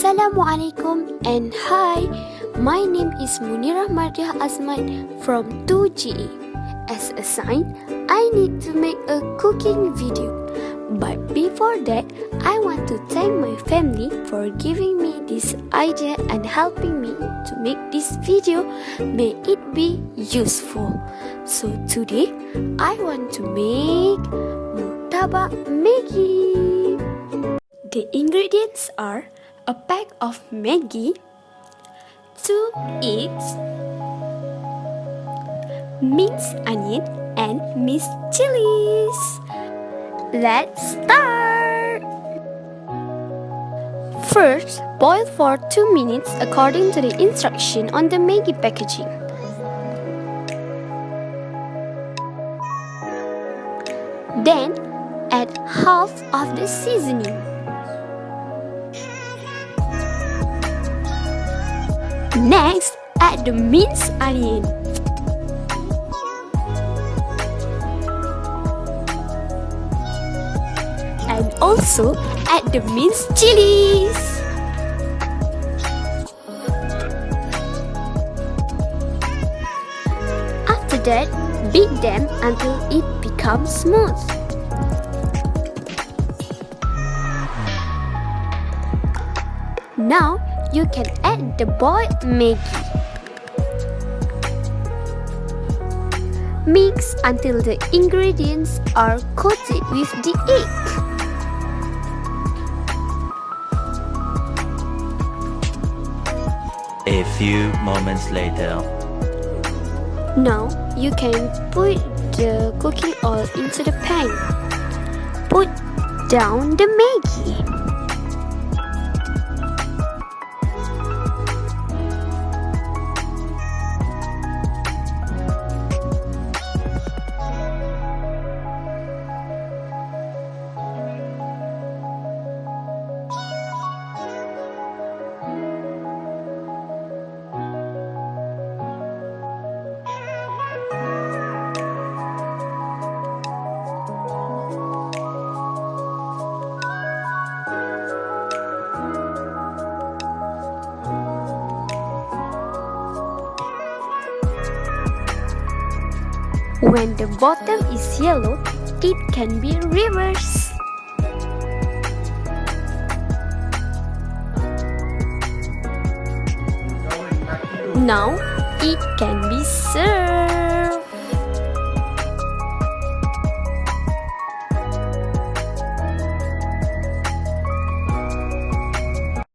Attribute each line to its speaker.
Speaker 1: Assalamualaikum and hi, my name is Muneerah Mardhiyah Azlan from 2GE. As a sign, I need to make a cooking video. But before that, I want to thank my family for giving me this idea and helping me to make this video. May it be useful. So today, I want to make MURTABAK MAGGI. The ingredients are a pack of MAGGI, 2 eggs, minced onion and minced chilies. Let's start! First, boil for 2 minutes according to the instruction on the MAGGI packaging. Then, add half of the seasoning. Next, add the minced onion. And also add the minced chilies. After that, beat them until it becomes smooth. Now, you can add the boiled MAGGI. Mix until the ingredients are coated with the egg.
Speaker 2: A few moments later.
Speaker 1: Now, you can put the cooking oil into the pan. Put down the MAGGI. When the bottom is yellow, it can be reversed. Now, it can be served.